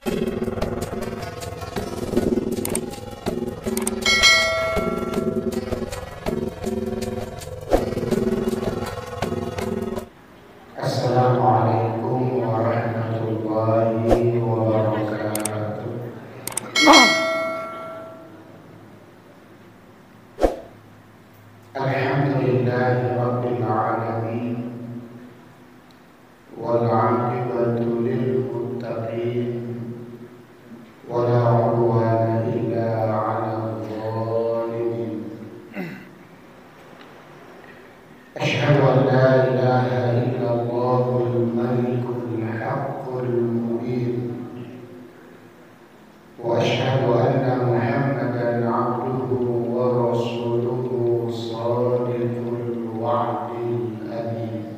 Assalamualaikum warahmatullahi wabarakatuh. Alhamdulillahi rabbil alamin wal 'aqibatu lil muttaqin wala 'udwana illa 'alal zalimin. Asyhadu an la ilaha illallahul malikul haqqul mubin wa asyhadu anna Muhammadan 'abduhu wa rasuluhu shadiqul wa'dil amin.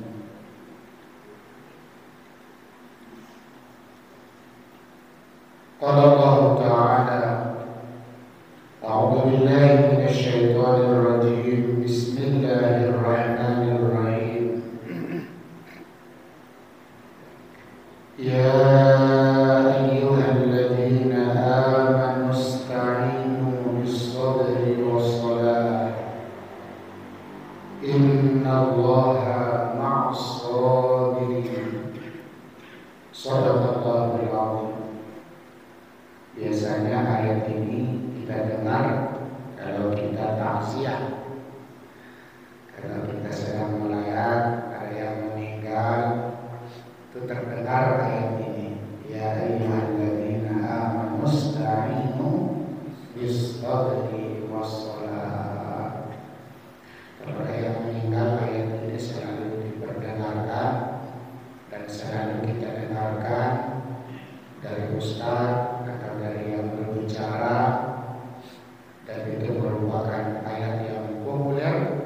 Qala Allah ta'ala a'udzu billahi minasy syaithanir rajim. Bismillahirrahmanirrahim. Ya ayyuhalladzina amanu ista'inu bis-sabri was-salah innallaha ma'as-sabirin. Shadaqallahul 'azim. Biasanya ayat ini kita dengar kalau kita takziah, kalau kita sedang melayat ada yang meninggal, itu terdengar ayat ini. Ya ayyuhalladzina amanu ista'inu bis-sabri was-salah. Kepada yang meninggal, ayat ini selalu diperdengarkan dan selalu kita dengarkan dari ustaz atau dari yang berbicara, dan itu merupakan ayat yang populer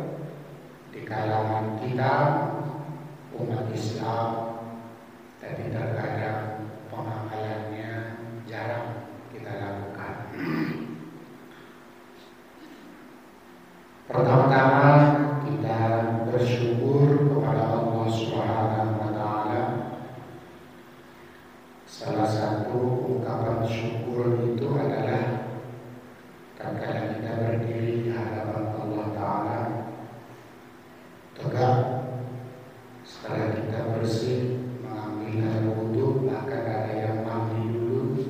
di kalangan kita umat Islam, tapi terkadang pengamalannya jarang kita lakukan. Pertama-tama kita bersyukur kepada Allah Subhanahu wa Ta'ala. Salah satu ungkapan syukur itu adalah tatkala kita berdiri di hadapan Allah Ta'ala tegak, setelah kita bersih mengambil air wudhu, bahkan ada yang mandi dulu,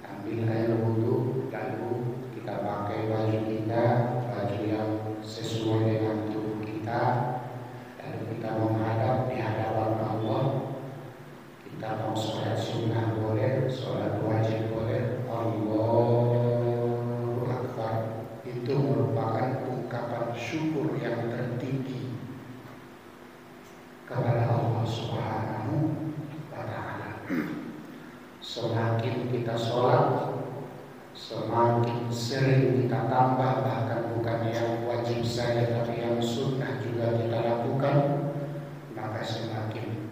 ambil air wudhu, lalu kita pakai baju kita, baju yang sesuai dengan tubuh kita, lalu kita menghadap di hadapan Allah. Kita mau sholat sunnah boleh, sholat wajib boleh, Allahu Akbar. Itu merupakan ungkapan syukur yang tertinggi kepada Allah Subhanahu wa Ta'ala. Semakin kita sholat, semakin sering kita tambah, bahkan bukan yang wajib saja tapi yang sunnah juga kita lakukan, maka semakin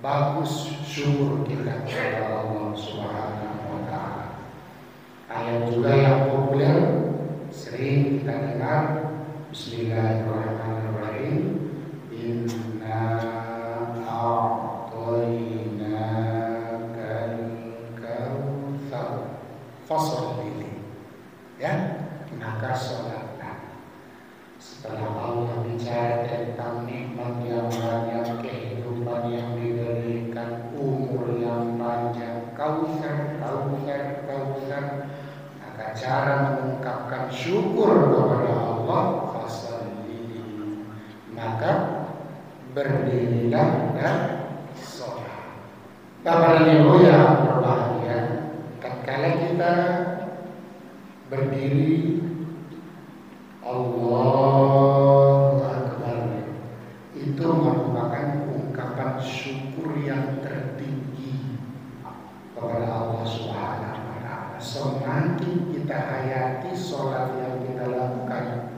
bagus syukur kita kepada Allah Subhanahu wa Ta'ala. Ayat juga yang populer sering kita dengar, Bismillahirrahmanirrahim, Inna a'tainakal kautsar fasholli, ya, maka sholatlah. Setelah Allah bicara tentang nikmat yang banyak, kehidupan yang diberikan, umur yang panjang, kautsar, maka cara mengungkapkan syukur kepada Allah, fasholli, maka berdirilah dan sholat. Bapak dan Ibu yang berbahagia, tatkala kita berdiri Allahu Akbar, itu merupakan ungkapan syukur yang tertinggi kepada Allah Subhanahu wa Ta'ala. Semakin kita hayati sholat yang kita lakukan,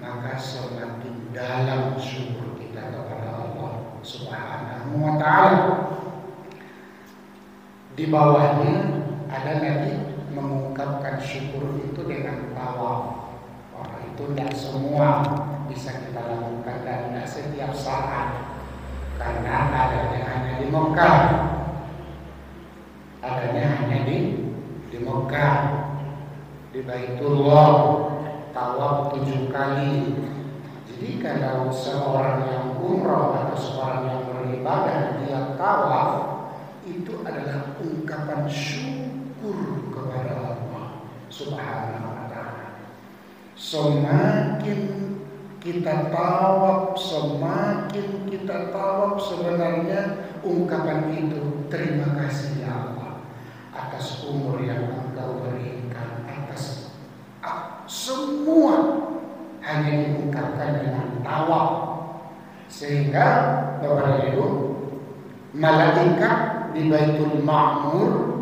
maka semakin dalam syukur kita kepada Allah Subhanahu wa Ta'ala. Di bawahnya ada lagi mengungkapkan syukur itu dengan tawaf. Itu tidak semua bisa kita lakukan dan tidak setiap saat, karena adanya hanya di Mekah, adanya hanya Mekah, di Baitullah, tawaf 7 kali. Jadi kalau seorang yang umrah atau seorang yang beribadah dia tawaf, itu adalah ungkapan syukur kepada Allah Subhanahu wa ta'ala. Semakin kita tawaf, sebenarnya ungkapan itu terima kasih ya Allah atas umur yang Engkau berikan, atas semua hanya diungkapkan dengan tawaf. Sehingga Bapak Ibu, malaikat di Baitul Ma'mur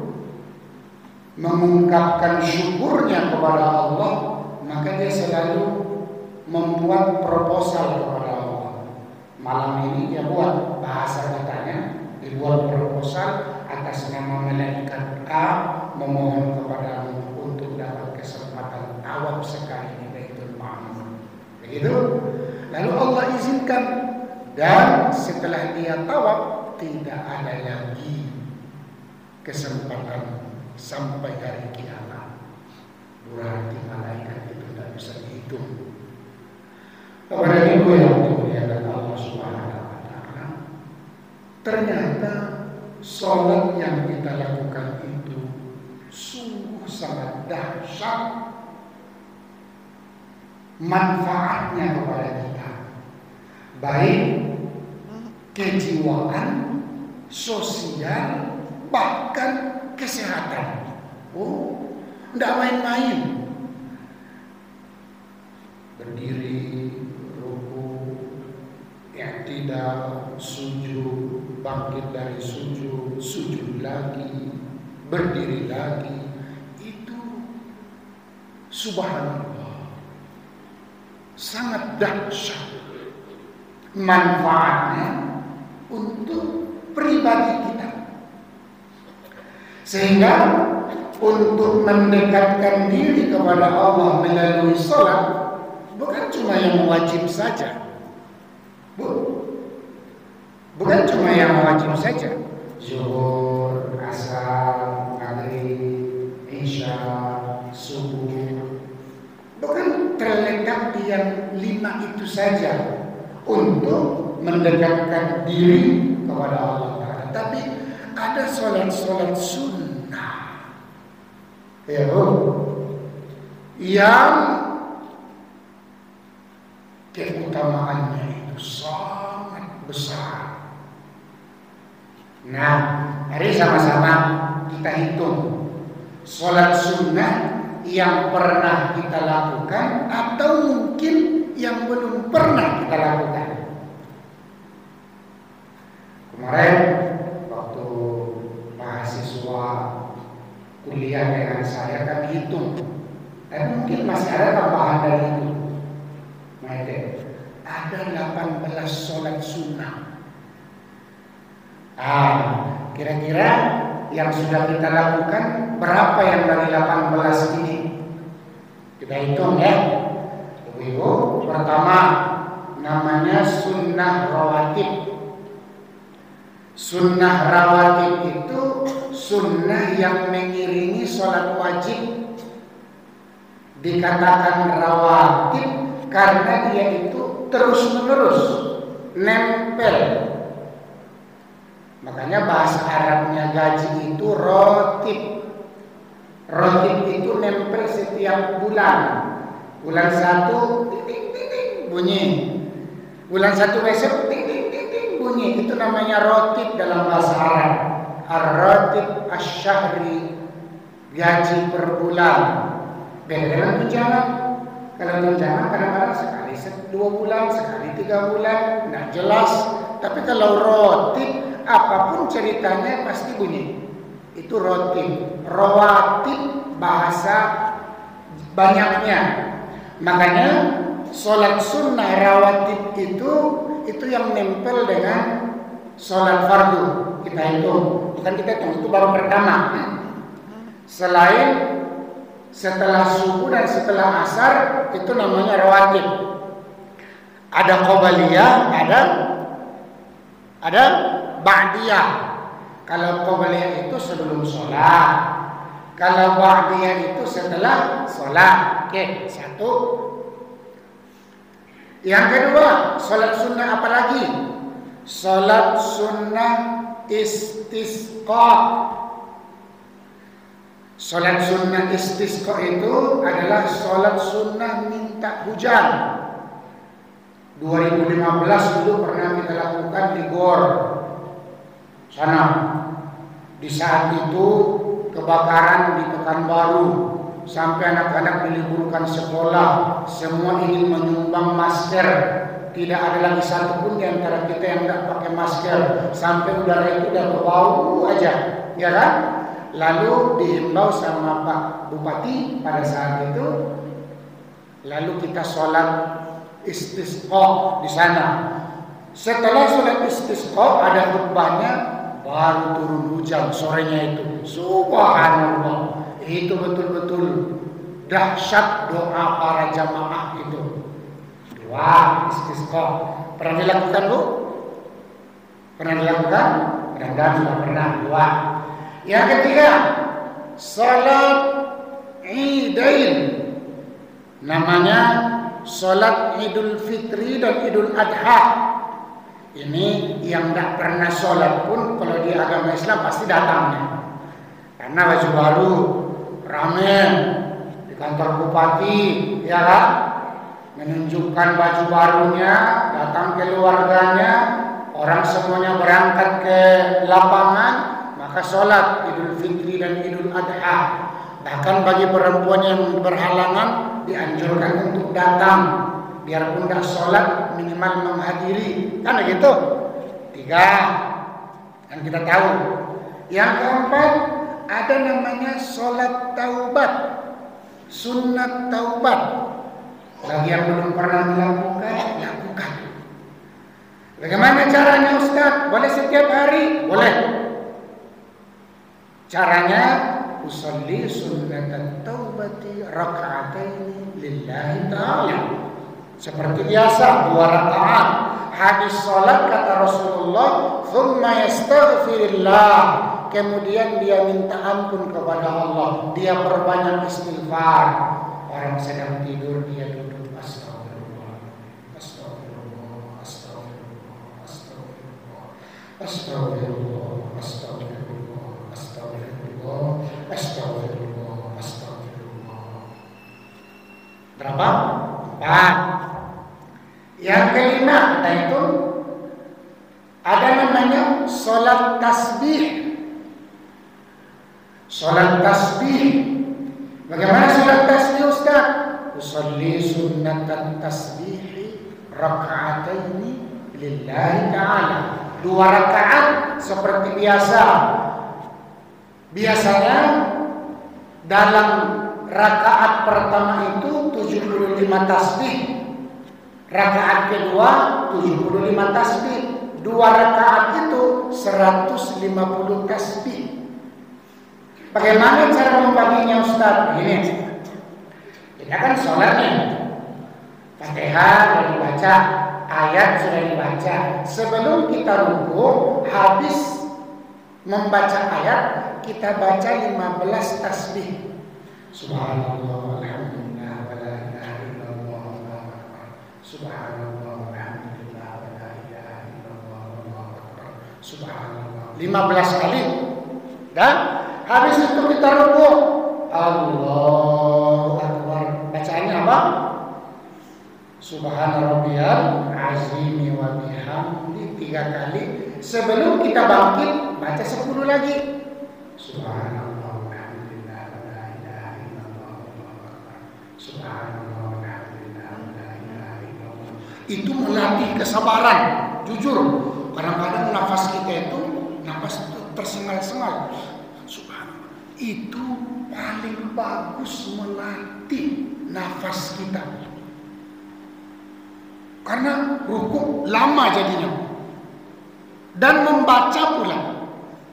mengungkapkan syukurnya kepada Allah, maka dia selalu membuat proposal kepada Allah. Malam ini dia buat bahasa katanya, dibuat proposal atas nama malaikat A, memohon kepadamu untuk dapat kesempatan tawaf sekali di Baitul Ma'mur. Begitu. Lalu Allah izinkan, dan setelah dia tawaf tidak ada lagi kesempatan sampai hari kiamat. Berarti malaikat itu tidak bisa dihitung. Kepada Ibu yang dimuliakan Allah Subhanahu wa ta'ala, ternyata sholat yang kita lakukan itu sungguh sangat dahsyat manfaatnya kepada kita, baik kejiwaan, sosial, bahkan kesehatan. Oh, tidak main-main. Berdiri, ruku, i'tidal, sujud, bangkit dari sujud, sujud lagi, berdiri lagi, itu subhanallah sangat dahsyat manfaatnya untuk pribadi kita. Sehingga untuk mendekatkan diri kepada Allah melalui sholat bukan cuma yang wajib saja, bukan cuma yang wajib saja, zuhur, asar, maghrib, isya, subuh, bukan terletak di yang 5 itu saja untuk mendekatkan diri kepada Allah Ta'ala, tapi ada sholat-sholat sunnah yang keutamaannya itu sangat besar. Nah, mari sama-sama kita hitung sholat sunnah yang pernah kita lakukan atau mungkin yang belum pernah kita lakukan. Kemarin waktu mahasiswa kuliah dengan saya kan hitung, dan mungkin masih ada tambahan dari itu. Ada 18 sholat sunnah. Kira-kira yang sudah kita lakukan berapa yang dari 18 ini? Kita hitung ya. Ibu, pertama namanya sunnah rawatib. Sunnah rawatib itu sunnah yang mengiringi sholat wajib. Dikatakan rawatib karena dia itu terus-menerus nempel. Makanya bahasa Arabnya gaji itu rotib. Rotib itu nempel setiap bulan. Bulan 1 ting ting ting ting bunyi. Bulan 1 besok ting ting ting ting bunyi. Itu namanya rotib dalam bahasa Arab. Ar-rotib asy-syahri, gaji per bulan. Beda dengan tunjangan. Kalau tunjangan kadang-kadang sekali 2 bulan, sekali 3 bulan, tidak jelas. Tapi kalau rotib, apapun ceritanya pasti bunyi. Itu rotib. Rawatib bahasa banyaknya. Makanya sholat sunnah rawatib itu yang nempel dengan sholat fardu. Kita hitung, bukan kita hitung, itu baru pertama. Selain setelah subuh dan setelah asar itu namanya rawatib. Ada qobaliyah, ada ba'diyah. Kalau qobaliyah itu sebelum sholat, Kalau ba'diyah itu setelah sholat. Oke, satu. Yang kedua, sholat sunnah apa lagi? Sholat sunnah istisqa. Sholat sunnah istisqa itu adalah sholat sunnah minta hujan. 2015 dulu pernah kita lakukan di GOR sana. Di saat itu kebakaran di Pekanbaru, sampai anak-anak diliburkan sekolah, semua ingin menyumbang masker. Tidak ada lagi satupun di antara kita yang tidak pakai masker, sampai udara itu udah berbau aja, ya kan? Lalu dihimbau sama Pak Bupati pada saat itu, lalu kita sholat istisqa di sana. Setelah sholat istisqa ada khutbahnya, baru turun hujan sorenya itu. Subhanallah, itu betul-betul dahsyat doa para jamaah itu. Doa istisqa pernah dilakukan, Bu? Pernah dilakukan? Mudah-mudahan sudah pernah. Doa. Yang ketiga, salat Idain, namanya salat Idul Fitri dan Idul Adha. Ini yang tidak pernah sholat pun kalau di agama Islam pasti datangnya, karena baju baru, rame di kantor bupati, ya kan? Menunjukkan baju barunya, datang keluarganya, orang semuanya berangkat ke lapangan, maka sholat Idul Fitri dan Idul Adha. Bahkan bagi perempuan yang berhalangan dianjurkan untuk datang, biarpun tidak sholat minimal menghadiri, kan begitu. 3 yang kita tahu. Yang keempat, ada namanya sholat taubat, sunat taubat. Bagi yang belum pernah melakukan, lakukan. Bagaimana caranya, Ustaz? Boleh setiap hari? Boleh. Caranya, usolli sunnatan taubati raka'ataini lillahi ta'ala. Seperti biasa 2 rakaat. Hadis salat kata Rasulullah, "Tsumma yastaghfirullah." Kemudian dia minta ampun kepada Allah, dia perbanyak istighfar. Orang sedang tidur dia duduk, astagfirullah, astagfirullah, astagfirullah, astagfirullah, astagfirullah, astagfirullah, astagfirullah, astagfirullah, astagfirullah. Berapa? 4. Yang kelima, kita itu ada namanya sholat tasbih. Sholat tasbih. Bagaimana sholat tasbih, Ustaz? Usolli sunnatan tasbihi raka'ataini lillahi ta'ala. 2 rakaat seperti biasa. Biasanya dalam rakaat pertama itu 75 tasbih. Rakaat kedua 75 tasbih. 2 rakaat itu 150 tasbih. Bagaimana cara membaginya, Ustaz? Ini kita kan sholatnya, Fatihah sudah dibaca, ayat sudah dibaca. Sebelum kita rukuk, habis membaca ayat, kita baca 15 tasbih. Subhanallah, alhamdulillah, wa la ilaha illallah, Allahu akbar. Subhanallah, alhamdulillah, wa la ilaha illallah, Allahu akbar. Subhanallah 15 kali. Dan habis itu kita rukuk, Allahu akbar. Bacaannya apa? Subhana rabbiyal azimi wa bihamdi 3 kali. Sebelum kita bangkit, baca 10 lagi. Subhanallah walhamdulillah wa la ilaha illallah wallahu akbar. Subhanallah walhamdulillah wa la ilaha illallah. Itu melatih kesabaran. Jujur, kadang-kadang nafas kita itu tersengal-sengal. Subhanallah. Itu paling bagus melatih nafas kita. Karena rukuk lama jadinya. Dan membaca pula.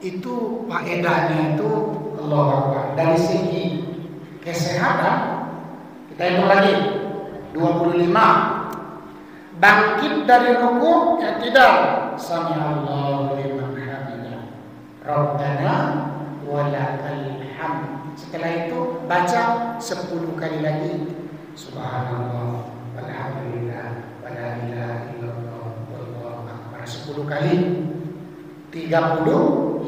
Itu faedahnya itu Allahu Akbar. Dari segi kesehatan, kita hitung lagi 25. Bangkit dari rukuk ya tidak, sami Allahu liman hamidah, Rabbana walakal hamd. Setelah itu baca 10 kali lagi. Subhanallah walhamdulillah wala ilaha illallah wallahu akbar 10 kali. 35.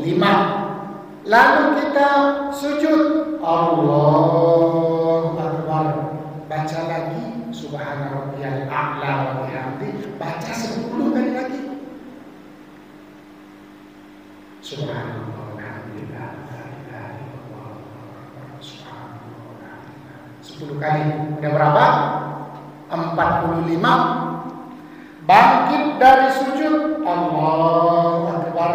Lalu kita sujud. Allahu akbar. Baca lagi subhana rabbiyal a'la wa bihamdi. Baca 10 kali lagi. Subhanallah walhamdulillah la ilaha illallah subhanallah walhamdulillah 10 kali. Udah berapa? 45. Bangkit dari sujud. Allahu akbar.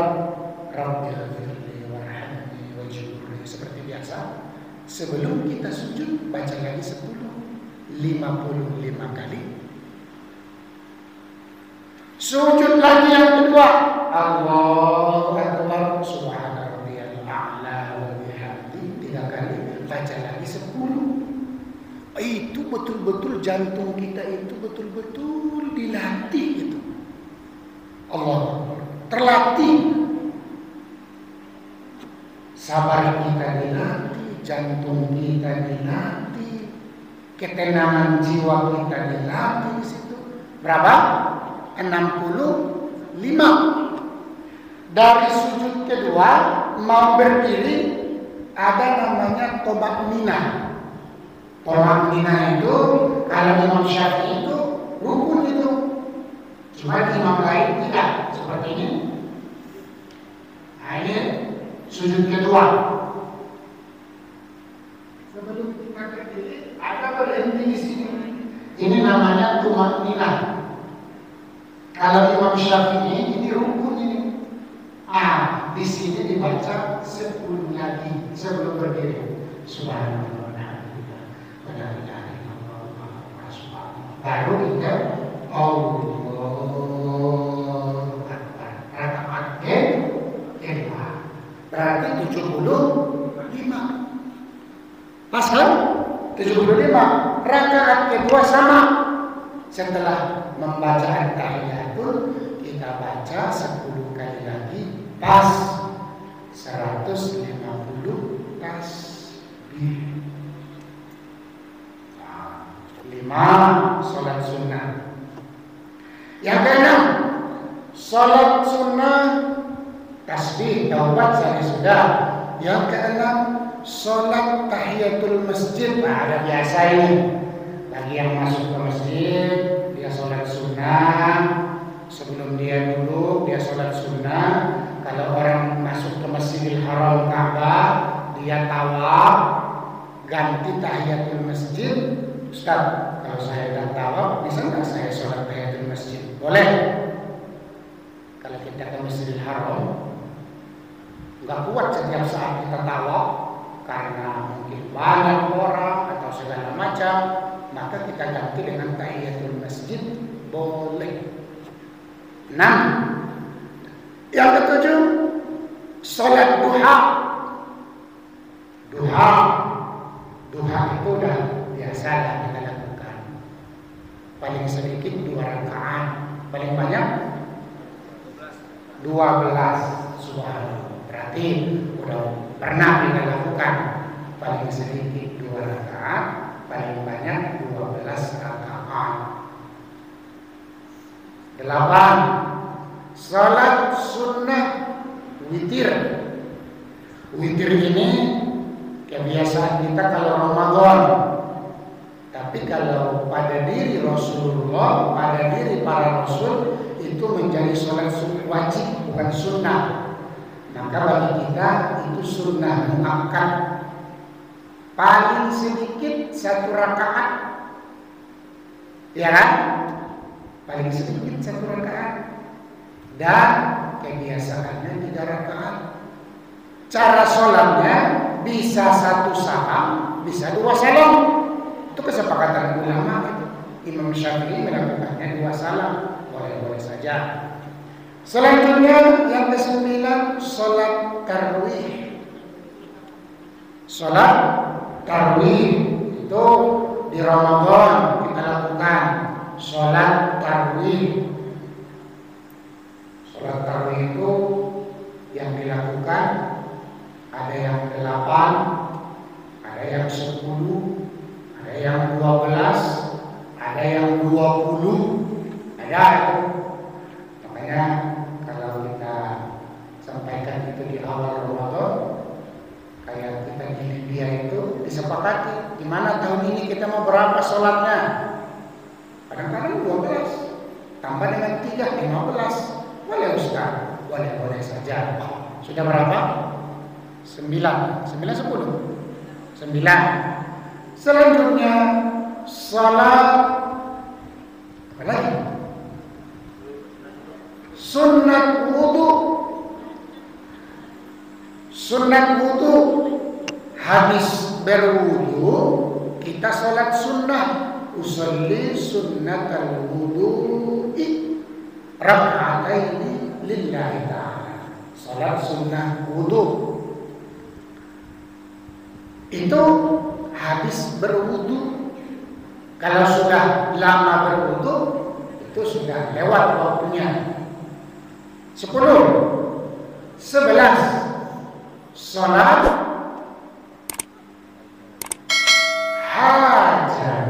Rabbighfirli warhamni wajburni. Seperti biasa, sebelum kita sujud baca lagi 55 kali. Sujud lagi yang kedua. Allahu akbar subhana rabbiyal a'la wa bihamdi 3 kali. Baca lagi 10. Itu betul-betul jantung kita itu betul-betul dilatih itu. Allah terlatih. Sabar kita dilatih, jantung kita dilatih, ketenangan jiwa kita dilatih di situ. Berapa? 65. Dari sujud kedua mau berdiri ada namanya tomakninah. Tomakninah itu kalau Imam Syafi'i itu rukun itu. Cuma imam lain tidak seperti ini. Nah, ini sujud kedua. Sebelum kita berdiri ada berhenti di sini. Ini namanya tomakninah. Kalau Imam Syafi'i ini rukun ini. Di sini dibaca 10 lagi sebelum berdiri. Subhanallah. Baru kita Allahu Akbar. Rakaat kedua. Berarti 75. Pas kan? 75. Rakaat kedua sama. Setelah membaca at-tahiyatul kita baca 10 kali lagi. Pas 150 tasbih. 5. Sholat sunnah. Yang keenam, sholat sunnah tasbih, taubat saya sudah. Yang keenam, sholat tahiyatul masjid. Ada biasa ini. Bagi yang masuk ke masjid, dia sholat sunnah. Sebelum dia duduk, dia sholat sunnah. Kalau orang masuk ke Masjidil Haram Ka'bah, dia tawaf, ganti tahiyatul masjid. Ustaz, kalau saya dah tawaf, bisa nggak saya sholat tahiyatul masjid? Boleh. Kalau kita ke Masjidil Haram, nggak kuat setiap saat kita tawaf karena mungkin banyak orang atau segala macam, maka kita ganti dengan tahiyatul masjid. Boleh. 6. Yang ketujuh, sholat duha. Duha itu udah biasa lah kita lakukan. Paling sedikit 2 rakaat, paling banyak 12. Subhanallah. Berarti udah pernah kita lakukan. Paling sedikit 2 rakaat, paling banyak 12 rakaat. 8. Salat sunnah witir. Witir ini kebiasaan kita kalau Ramadan. Tapi kalau pada diri Rasulullah, pada diri para Rasul, itu menjadi sholat wajib, bukan sunnah. Maka bagi kita itu sunnah muakkad. Paling sedikit 1 rakaat. Ya kan? Paling sedikit 1 rakaat. Dan kebiasaannya 3 rakaat. Cara sholatnya bisa 1 salam, bisa 2 salam. Itu kesepakatan ulama. Imam Syafi'i melakukannya 2 salam. Boleh-boleh saja. Selanjutnya yang ke-9, sholat tarwih. Sholat tarwih itu di Ramadan kita lakukan. Sholat tarwih. Sholat tarwih itu yang dilakukan ada Ada yang 8, ada yang 10, ada yang 12, ada yang 20, ada itu. Makanya kalau kita sampaikan itu di awal Ramadan, kayak kita di Libya itu disepakati di mana tahun ini kita mau berapa sholatnya. Kadang-kadang 12 tambah dengan 3, 15. Boleh Ustaz, boleh saja. Sudah berapa? 9, 10. 9. Selanjutnya salat apa lagi? Sunat wudu. Sunat wudu, habis berwudu kita salat sunnah. Usolli sunnatal wudu'i raka'ataini lillahi ta'ala. Salat sunnah wudu itu habis berwudu. Kalau sudah lama berwudu itu sudah lewat waktunya. 10. 11. Salat hajat.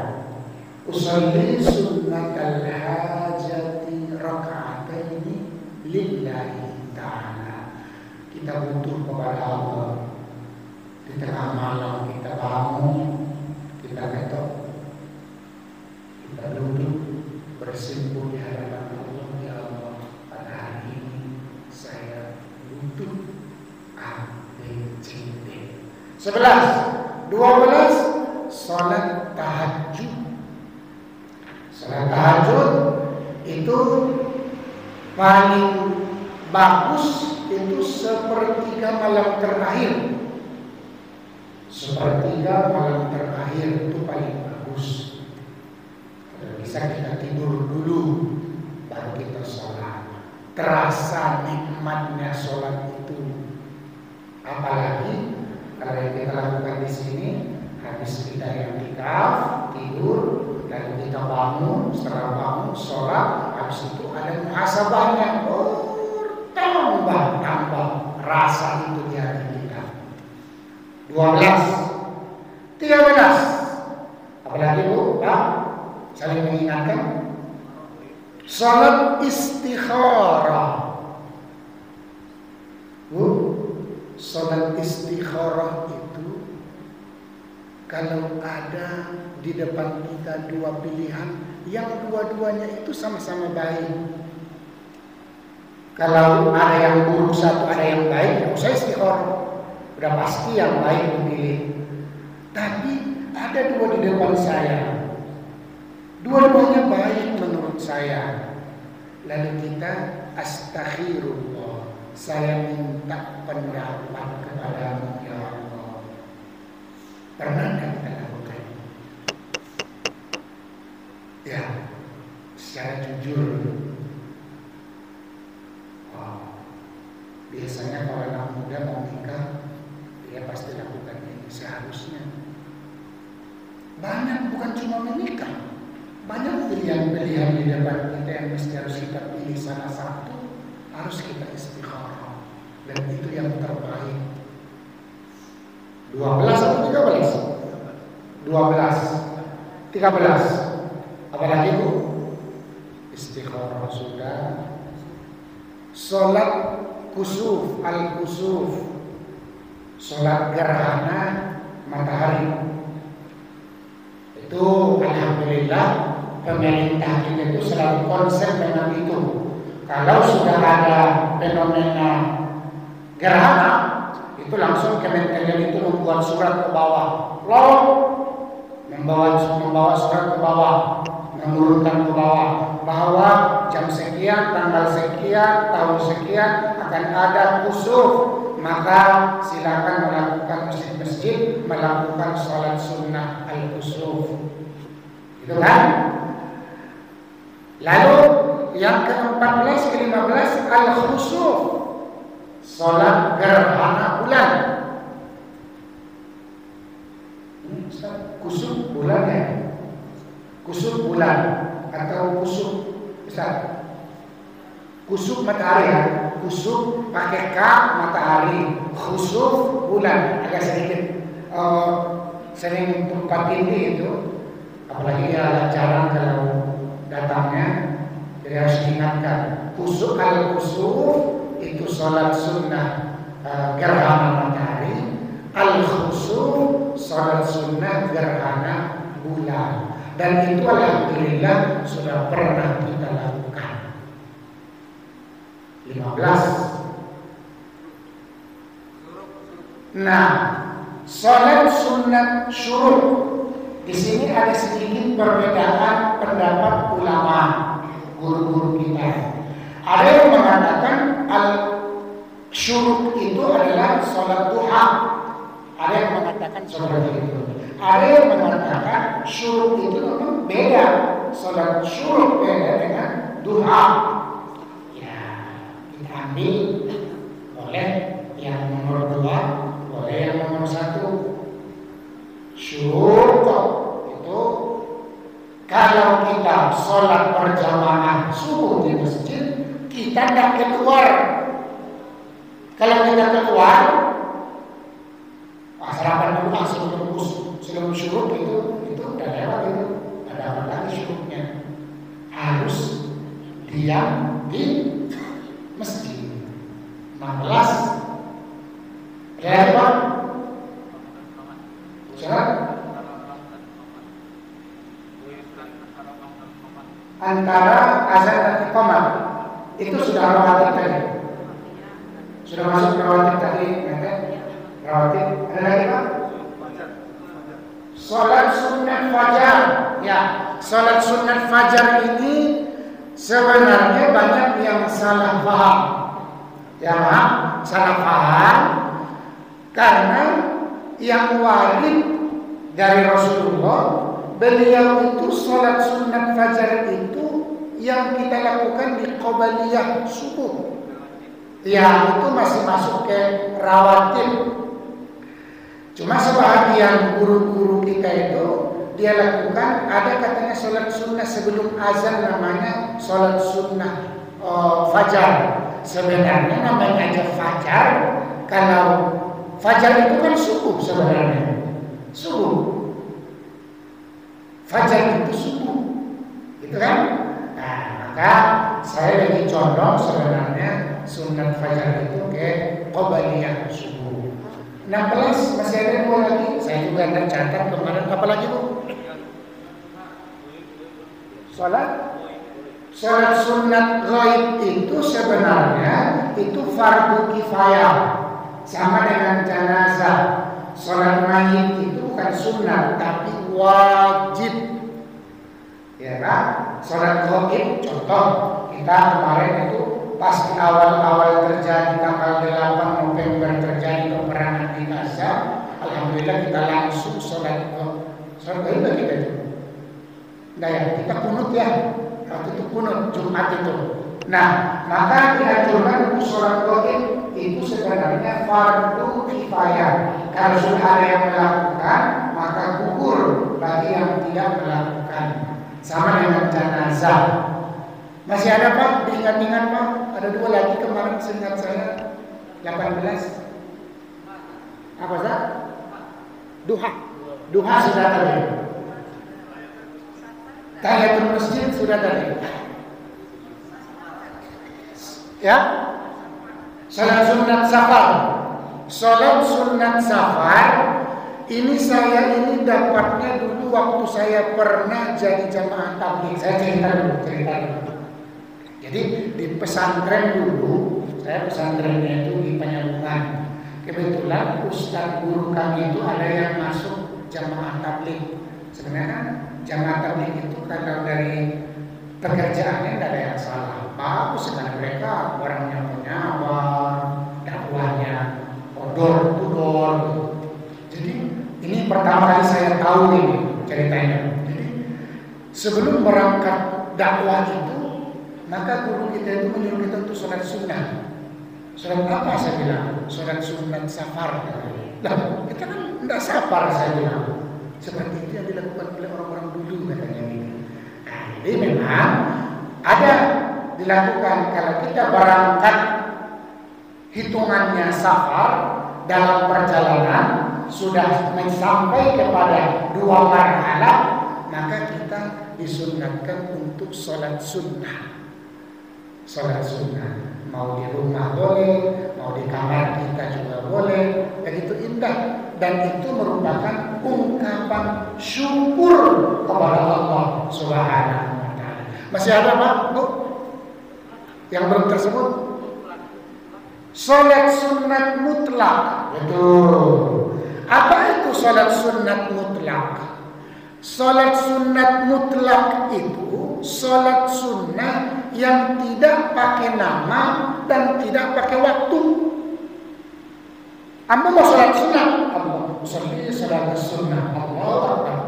Usolli sunnatal hajati raka'ataini lillahi ta'ala. Kita butuh kepada Allah. Di tengah malam kita bangun, kita ketok, kita duduk bersimpuh di hadapan Allah. Ya Allah, pada hari ini saya butuh ABCD. 11, 12, salat tahajud. Salat tahajud itu paling bagus itu sepertiga malam terakhir. Sepertiga malam terakhir itu paling bagus. Kalau bisa kita tidur dulu baru kita sholat. Terasa nikmatnya sholat itu. Apalagi kalau yang kita lakukan di sini, habis kita yang iktikaf, tidur, lalu kita bangun, setelah bangun, sholat, habis itu ada muhasabahnya. Tambah rasa itu di hati kita. 12, 13. Apalagi Bu, Pak, saling mengingatkan. Salat istikharah. Bu, salat istikharah itu kalau ada di depan kita dua pilihan, yang dua-duanya itu sama-sama baik. Kalau ada yang buruk satu, ada yang baik, ya usah istikharah. Udah pasti yang baik dipilih. Tapi ada dua di depan saya, dua-duanya baik menurut saya. Lalu kita astaghfirullah, saya minta pendapat kepadamu ya Allah. Pernah nggak kita lakukan? Ya, secara jujur. Biasanya kalau anak muda mau nikah, dia pasti lakukan ini seharusnya. Banyak, bukan cuma menikah, banyak pilihan-pilihan di depan kita yang mesti harus kita pilih salah satu. Harus kita istikharah, dan itu yang terbaik. 12 atau 13? 12, 13. Apalagi Bu? Istikharah sudah. Sholat kusuf, al-kusuf, sholat gerhana matahari. Itu alhamdulillah pemerintah kita itu selalu konsep dengan itu. Kalau sudah ada fenomena gerhana, itu langsung Kementerian itu membuat surat ke bawah, membawa surat ke bawah, menurunkan ke bawah bahwa jam sekian, tanggal sekian, tahun sekian akan ada kusuf, maka silakan melakukan masjid-masjid melakukan sholat sunnah al-kusuf, gitu kan? Lalu yang ke-14, ke-15 al-khusuf, sholat gerhana bulan. Ini kusuf bulan ya? Kusuf bulan atau kusuf Ustaz? Kusuf matahari ya? khusuf pakai K matahari, khusuf bulan, agak sedikit sering tempat ini itu, apalagi ya jarang kalau datangnya, jadi harus diingatkan. Khusuf al-khusuf itu sholat sunnah gerhana matahari, al-khusuf sholat sunnah gerhana bulan, dan itu alhamdulillah sudah pernah kita lakukan. 15. Nah, sholat sunat syuruk di sini ada sedikit perbedaan pendapat ulama, guru-guru kita. Ada yang mengatakan al-syuruk itu adalah sholat duha. Ada yang mengatakan seperti itu. Ada yang mengatakan syuruk itu memang beda. Sholat syuruk beda dengan duha. Ya, kita ambil boleh yang nomor 2, boleh yang nomor 1. Syuruk itu kalau kita sholat berjamaah subuh di masjid, kita tidak keluar. Kalau kita keluar, sarapan dulu langsung sebelum syuruk itu udah lewat itu. Ada apa lagi syuruknya? Harus diam di masjid. 16. Berapa? Antara azan dan iqamah itu sudah rawatib tadi. Sudah masuk rawatib tadi, rawatib. Ada lagi Pak? Salat sunat fajar. Ya, salat sunat fajar ini sebenarnya banyak yang salah paham. Ya, salah paham karena yang wajib dari Rasulullah, beliau itu salat sunat fajar itu yang kita lakukan di qobaliyah subuh. Ya, itu masih masuk ke rawatib. Cuma sebahagian guru-guru kita itu dia lakukan, ada katanya sholat sunnah sebelum azan namanya sholat sunnah fajar. Sebenarnya namanya aja fajar. Kalau fajar itu kan subuh sebenarnya. Subuh. Fajar itu subuh. Gitu kan? Nah, maka saya lagi condong sebenarnya sunat fajar itu ke qobaliyah subuh. 16, masih ada 2 lagi. Saya juga ada catat kemarin. Apa lagi Bu? Sholat sunat ghaib itu sebenarnya itu fardu kifayah, sama dengan jenazah. Sholat mayit itu bukan sunat tapi wajib. Ya kan? Sholat ghaib contoh kita kemarin itu pas di awal-awal terjadi tanggal 8 November terjadi peperangan di Gaza, alhamdulillah kita langsung sholat ghaib kita itu. Nah ya, kita kunut ya, waktu itu kunut Jumat itu. Nah, maka dianjurkan untuk sholat ghaib itu sebenarnya fardu kifayah. Kalau sudah ada yang melakukan, maka gugur bagi yang tidak melakukan. Sama dengan jenazah. Masih ada Pak? Diingat-ingat Pak? Ada 2 lagi kemarin seingat saya 18. Apa Zat? Duha. Duha sudah tadi. Tahiyatul masjid sudah tadi. Ya? Salat sunat safar. Salat sunat safar ini saya dapatnya dulu waktu saya pernah jadi jamaah tabligh. Saya cerita dulu. Jadi di pesantren dulu, saya pesantrennya itu di Penyambungan. Kebetulan ustaz guru kami itu ada yang masuk jamaah tabligh. Sebenarnya jamaah tabligh itu kalau dari pekerjaannya tidak ada yang salah. Bagus sekali mereka orangnya penyawa, dakwahnya door to door. Jadi ini pertama kali saya tahu ini ceritanya. Jadi sebelum berangkat dakwah itu, maka guru kita itu menyuruh kita untuk sholat sunnah. Sholat apa saya bilang? Sholat sunat safar. Nah, kita kan tidak safar saya bilang. Seperti itu yang dilakukan oleh orang-orang dulu katanya. Nah, jadi memang ada dilakukan kalau kita berangkat hitungannya safar dalam perjalanan sudah sampai kepada 2 marhalah, maka kita disunatkan untuk sholat sunnah. Sholat sunnah mau di rumah boleh, mau di kamar kita juga boleh. Begitu indah, dan itu merupakan ungkapan syukur kepada Allah Subhanahu wa ta'ala. Masih ada Pak, Bu? Yang belum tersebut? Sholat sunat mutlak. Betul. Apa itu sholat sunat mutlak? Sholat sunat mutlak itu sholat sunnah yang tidak pakai nama dan tidak pakai waktu. Anda mau sholat sunnah, Allah usolli sholat sunnah, Allah Akbar.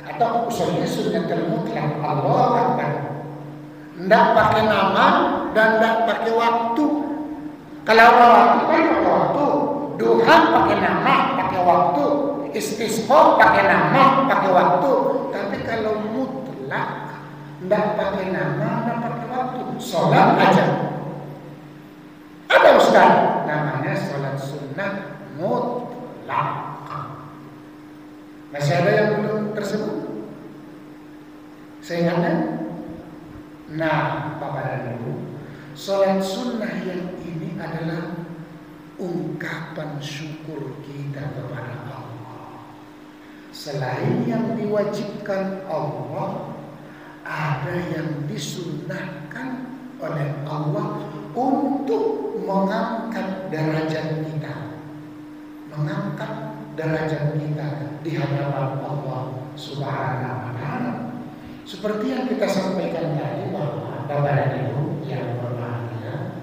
Atau usolli sunnat mutlak, Allah Akbar. Tidak pakai nama dan tidak pakai waktu. Kalau waktu kan pakai waktu, duha pakai nama, pakai waktu, istisqa pakai nama, pakai waktu. Tapi kalau mutlak, tidak pakai nama, tidak pakai waktu, sholat aja. Ada Ustaz, namanya sholat sunnah mutlak. Masih ada yang belum tersebut? Saya ingatkan. Nah, Bapak dan Ibu, sholat sunnah yang ini adalah ungkapan syukur kita kepada Allah. Selain yang diwajibkan Allah, ada yang disunnahkan oleh Allah untuk mengangkat derajat kita, mengangkat derajat kita di hadapan Allah Subhanahu wa ta'ala. Seperti yang kita sampaikan tadi bahwa Bapak dan Ibu yang berbahagia,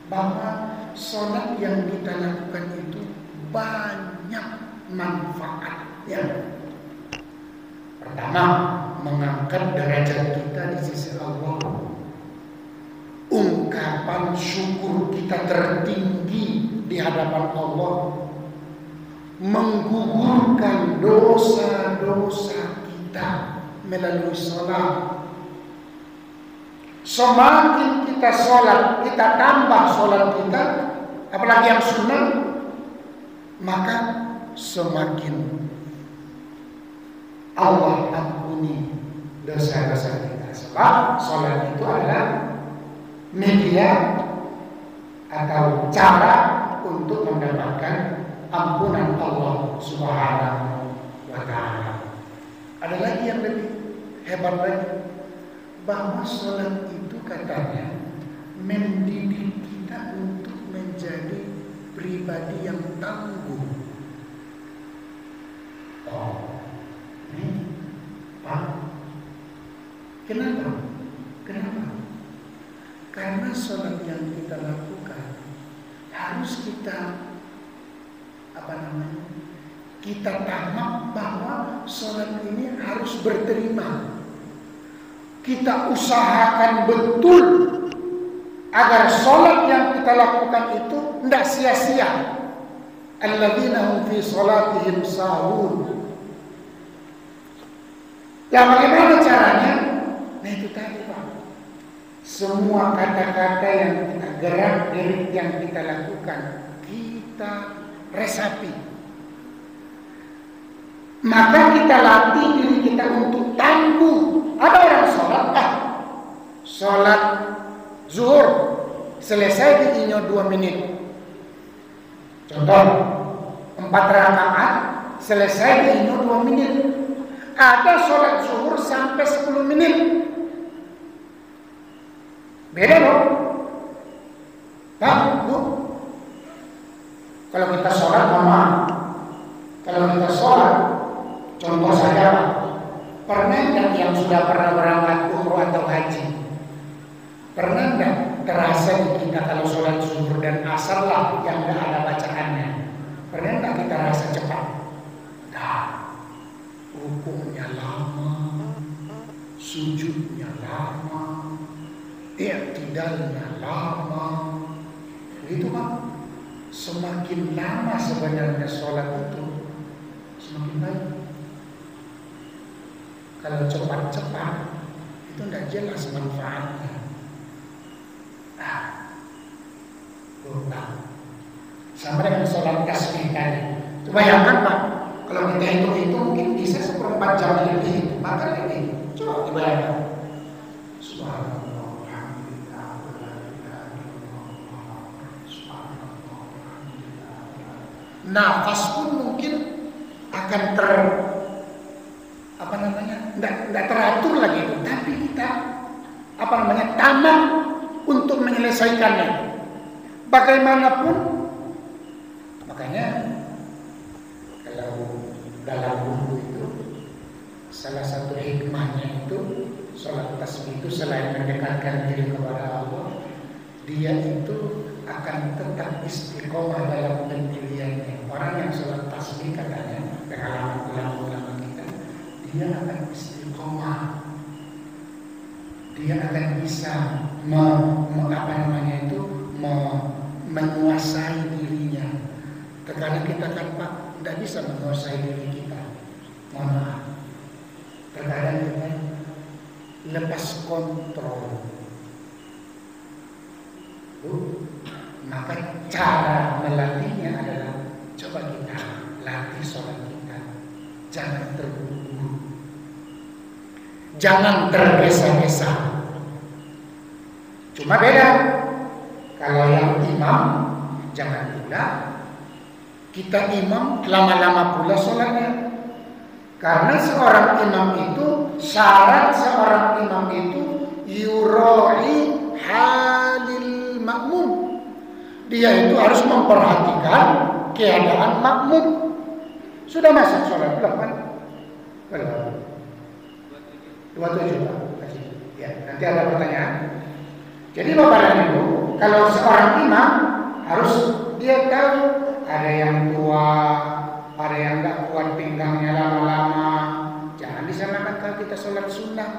bahwa sholat yang kita lakukan itu banyak manfaatnya. Pertama, mengangkat derajat kita di sisi Allah. Ungkapan syukur kita tertinggi di hadapan Allah. Menggugurkan dosa-dosa kita melalui sholat. Semakin kita sholat, kita tambah sholat kita, apalagi yang sunnah, maka semakin Allah ampuni dosa-dosa kita. Sebab sholat itu adalah media atau cara untuk mendapatkan ampunan Allah Subhanahu wa ta'ala. Ada lagi yang lebih hebat lagi, bahwa sholat itu katanya mendidik kita untuk menjadi pribadi yang tangguh. Oh, ini Pak, kenapa? Karena sholat yang kita lakukan harus kita kita tamak bahwa sholat ini harus berterima. Kita usahakan betul agar sholat yang kita lakukan itu tidak sia-sia. Alladzina hum fi sholatihim sahun. Ya, bagaimana caranya? Nah, itu tadi Pak. Semua kata-kata yang kita gerak-gerik yang kita lakukan, kita resapi. Maka kita latih diri kita untuk tangguh. Ada orang sholat zuhur selesai di inyo 2 menit. Contoh, 4 rakaat selesai di inyo 2 menit. Ada sholat zuhur sampai 10 menit. Beda dong, Pak, Bu. Kalau kita sholat, kalau kita sholat, contoh saja Pak, pernah enggak yang sudah pernah berangkat umroh atau haji, pernah enggak terasa di kita kalau sholat zuhur dan asar lah yang enggak ada bacaannya? Pernah enggak kita rasa cepat? Nah, rukunya lama, sujudnya lama, i'tidalnya lama. Begitu Pak. Semakin lama sebenarnya sholat itu semakin baik. Kalau cepat-cepat itu tidak jelas manfaatnya. sama dengan sholat tasbih tadi. Coba bayangkan Pak, kalau kita hitung-hitung mungkin bisa 1/4 jam lebih, bahkan lebih. Coba dibayangkan. Subhanallah, alhamdulillah, nafas pun mungkin akan tidak teratur lagi, tapi kita tamak untuk menyelesaikannya. Bagaimanapun, makanya kalau dalam buku itu salah satu hikmahnya itu sholat tasbih itu selain mendekatkan diri kepada Allah, dia itu akan tetap istiqomah dalam pendiriannya. Orang yang sholat tasbih katanya, pengalaman ulama-ulama kita, dia akan istiqomah. Dia akan bisa menguasai dirinya. Terkadang kita kan Pak tidak bisa menguasai diri kita. Mohon maaf. Terkadang kita lepas kontrol. Maka cara melatihnya adalah coba kita latih sholat kita. Jangan terburu-buru, jangan tergesa-gesa. Cuma beda, kalau yang imam jangan pula kita imam lama-lama pula sholatnya. Karena seorang imam itu, syarat seorang imam itu yuroi halil makmum. Dia itu harus memperhatikan keadaan makmum. Sudah masuk sholat belum kan? Belum. 27 Pak. Ya, nanti ada pertanyaan. Jadi Bapak dan Ibu, kalau seorang imam harus dia tahu ada yang tua, ada yang nggak kuat pinggangnya lama-lama. Jangan disamakan kalau kita sholat sunnah,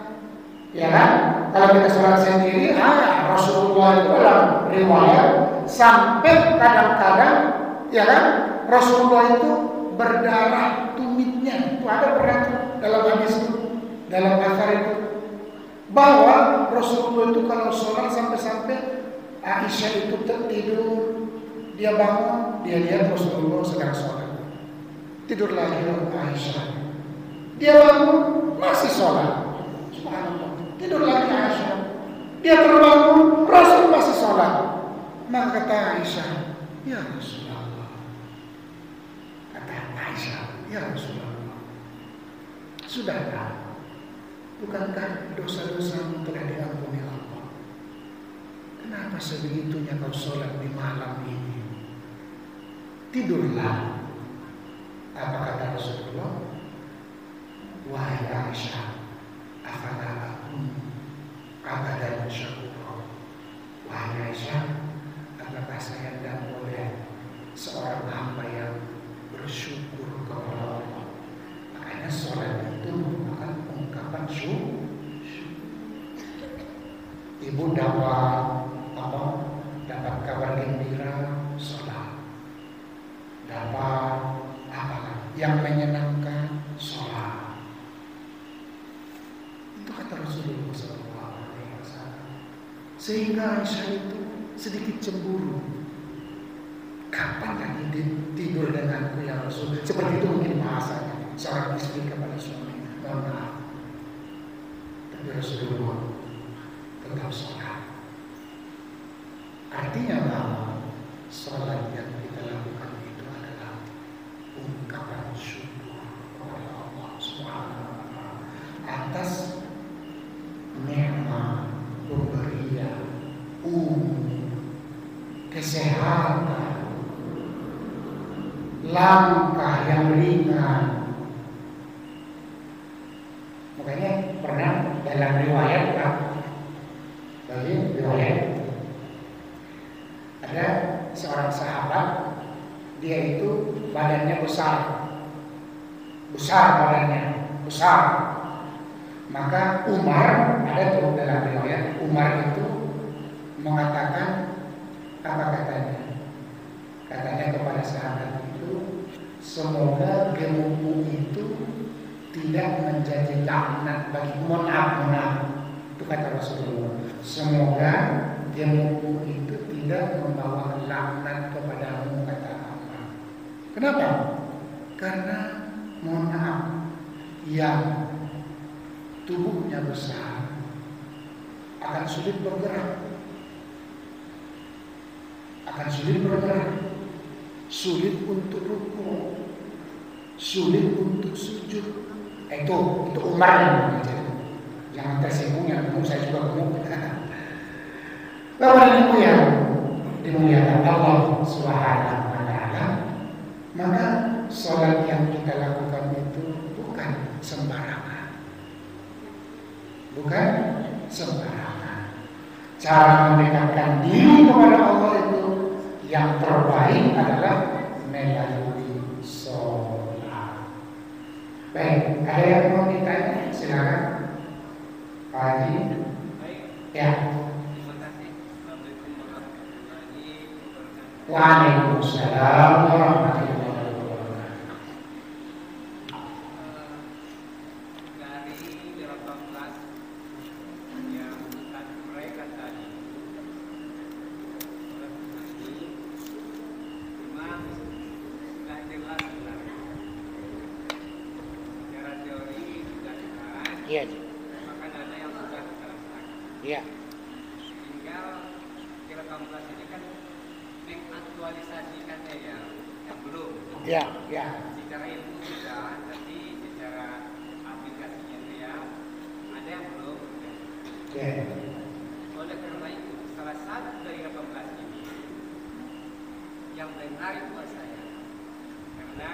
ya kan? Kalau kita sholat sendiri, Rasulullah itu dalam riwayat sampai kadang-kadang, ya kan? Rasulullah itu berdarah tumitnya. Itu ada pernah dalam hadis itu, dalam asar itu, bahwa Rasulullah itu kalau sholat sampai-sampai Aisyah itu tertidur, dia bangun, dia lihat Rasulullah sedang sholat. Tidur lagi Aisyah, dia bangun masih sholat. Subhanallah, tidur lagi Aisyah, dia terbangun, Rasul masih sholat. Maka kata Aisyah, ya Rasulullah, kata Aisyah, ya Rasulullah, sudahlah, bukankah dosa-dosamu telah diampuni Allah? Kenapa sebegitunya kau sholat di malam ini? Tidurlah. Apa kata Rasulullah? Wahai Aisyah, afala akun abadan syukur. Wahai Aisyah, apakah saya tidak boleh seorang hamba yang bersyukur kepada Allah? Makanya sholat itu merupakan ungkapan syukur. Ibu dapat kabar gembira, sholat. Dapat yang menyenangkan, sholat. Itu kata Rasulullah SAW. Sehingga Aisyah itu sedikit cemburu. Kapan lagi tidur denganku ya Rasul? Seperti itu mungkin bahasanya seorang istri kepada suaminya. Mohon maaf, tapi Rasulullah tetap sholat. Artinya bahwa sholat yang kita lakukan itu adalah ungkapan syukur kepada Allah Subhanahu atas nikmat pemberian kesehatan, langkah yang ringan. Makanya pernah dalam riwayat ada seorang sahabat, dia itu badannya besar badannya besar. Maka Umar, ada tuh dalam riwayat, Umar itu mengatakan apa katanya? Katanya kepada sahabat itu, semoga gemukmu itu tidak menjadi laknat bagi monaf. Itu kata Rasulullah. Semoga gemukmu itu tidak membawa laknat kepadamu, kata Kenapa? Karena mohon maaf, yang tubuhnya besar akan sulit bergerak, sulit untuk rukuk, sulit untuk sujud. Itu Umar yang mengajar. Jangan tersinggung ya, saya juga gemuk. Bapak Ibu yang dimuliakan Allah Subhanahu wa Ta'ala, maka sholat yang kita lakukan itu bukan sembarangan. Cara mendekatkan diri kepada Allah itu yang terbaik adalah melalui sholat. Baik, ada yang mau ditanya? Silakan, Pak Haji. Ya. Waalaikumsalam warahmatullahi wabarakatuh. Dari 18 yang akan mereka tadi, memang tidak jelas sebenarnya. Secara teori sudah jelas. Iya. Bahkan ada yang sudah dilaksanakan. Iya. Tinggal 18 ini kan mengaktualisasikannya yang belum. Iya. Secara ilmu sudah, tapi secara aplikasinya dia ada yang belum. Oke. Oleh karena itu, salah satu dari 18 ini yang menarik buat saya, karena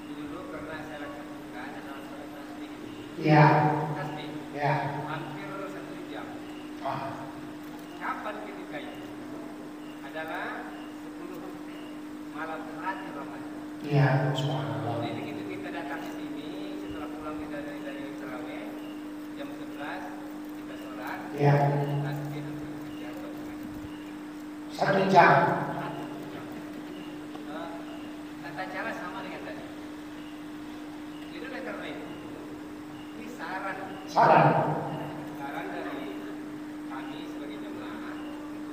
dulu pernah saya lakukan dalam sholat tasbih. Iya. Tasbih. Iya. Hampir 1 jam. Kapan ketika itu? Adalah 10 malam terakhir Ramadan. Iya, subhanallah. Jadi begitu kita datang di sini, setelah pulang kita dari tarawih jam 11 kita sholat. Iya. Tasbih untuk kerja atau 1 jam. Tata cara sama dengan tadi. Jadi oleh karena itu, ini saran dari kami sebagai jemaah,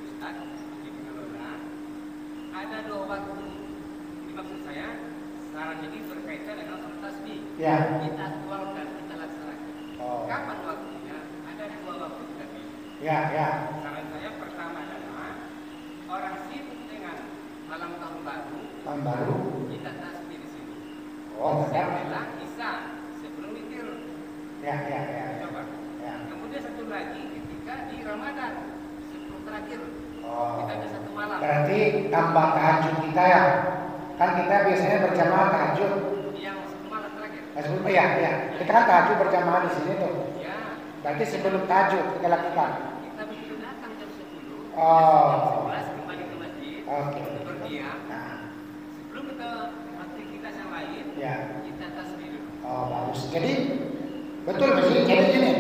Ustaz, di pengelola, ada 2 waktu. Ini maksud saya, saran ini berkaitan dengan sholat tasbih. Ya. Kita aktualkan, kita laksanakan. Kapan waktunya? Ada 2 waktu tadi. Ya. Saran saya pertama adalah orang sibuk dengan malam tahun baru, kita tasbih di sini. Setelah Isya, sebelum witir. Ya. Coba. Ya. Kemudian satu lagi ketika di Ramadan, 10 terakhir. Kita ada 1 malam. Berarti tambah tahajud kita ya. Kan kita biasanya berjamaah tahajud. Yang 1 malam terakhir. Iya. Kita kan tahajud berjamaah di sini tuh. Ya. Berarti sebelum tahajud kita lakukan. Kita begitu datang jam 10. Oh. Jam 11 kembali ke masjid. Oke. Berdiam. Nah. Sebelum kita aktivitas yang lain, Ya. kita tasbih dulu. Bagus. Jadi betul Mas. Jadi gini,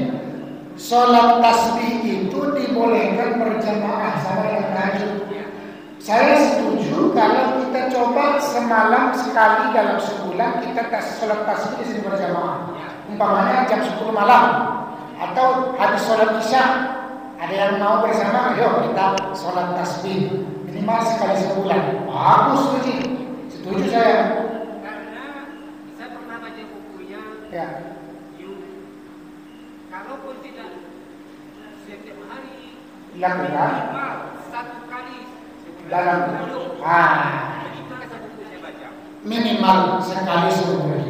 sholat tasbih itu dibolehkan berjamaah sama dengan tahajud. Ya. Saya setuju kalau kita coba semalam sekali dalam sebulan kita sholat tasbih di sini berjamaah. Ya. Umpamanya jam 10 malam atau habis sholat isya, ada yang mau bersama, ayo kita sholat tasbih minimal sekali sebulan. Bagus setuju saya. Karena saya pernah baca bukunya. Ya. Kalaupun tidak setiap hari Lakukan minimal 1 kali dalam begitu kata buku saya baca. minimal sekali sebulan.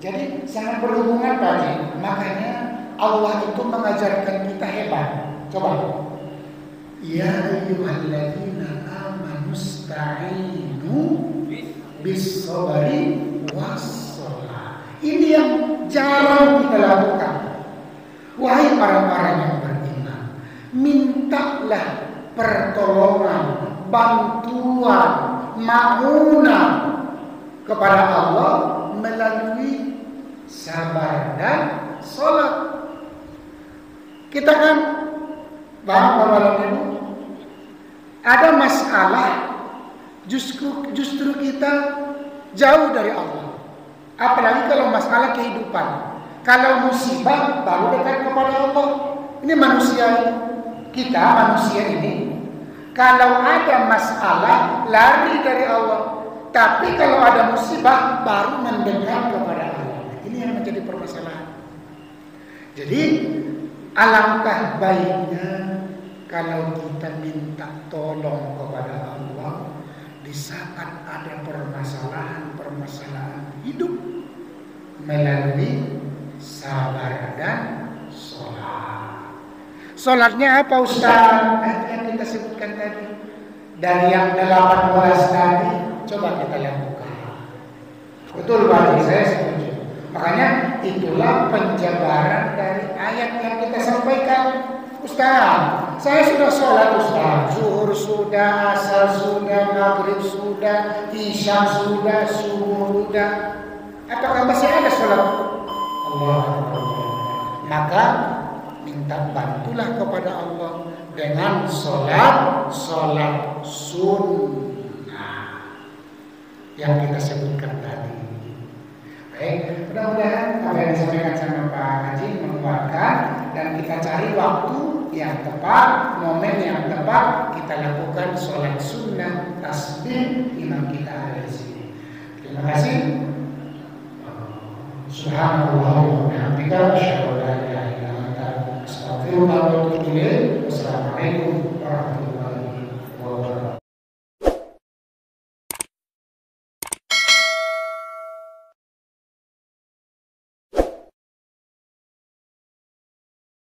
Jadi sangat berhubungan tadi. Makanya Allah itu mengajarkan kita hebat. Coba. Ya ayyuhalladzina amanu ista'inu bis-sabri was-shalah. Ini yang jarang kita lakukan. Wahai orang-orang yang beriman, mintalah pertolongan, bantuan, ma'unah kepada Allah melalui sabar dan sholat. Kita kan Bapak Ibu, ada masalah justru kita jauh dari Allah. Apalagi kalau masalah kehidupan. Kalau musibah baru dekat kepada Allah. Ini manusia, kita manusia ini, kalau ada masalah lari dari Allah. tapi kalau ada musibah baru mendekat kepada Allah. Ini yang menjadi permasalahan. Jadi alangkah baiknya kalau kita minta tolong kepada Allah di saat ada permasalahan hidup melalui sabar dan sholat. Sholatnya apa Ustaz? Yang kita sebutkan tadi. Dari yang 18 tadi coba kita lakukan. Betul Pak, saya setuju. Makanya itulah penjabaran dari ayat yang kita sampaikan. Ustaz, saya sudah sholat Ustaz. Zuhur sudah, asar sudah, maghrib sudah, isya sudah, subuh sudah. Apakah masih ada sholat? Allah. Maka minta bantulah kepada Allah dengan sholat sunnah yang kita sebutkan tadi. Baik, mudah-mudahan apa yang disampaikan sama Pak Haji menguatkan dan kita cari waktu yang tepat, momen yang tepat kita lakukan sholat sunnah tasbih imam kita ada di sini. Terima kasih. Subhanallah wa bihamdika asyhadu an la ilaha illa anta astaghfiruka wa atubu ilaik. Wassalamualaikum warahmatullahi wabarakatuh.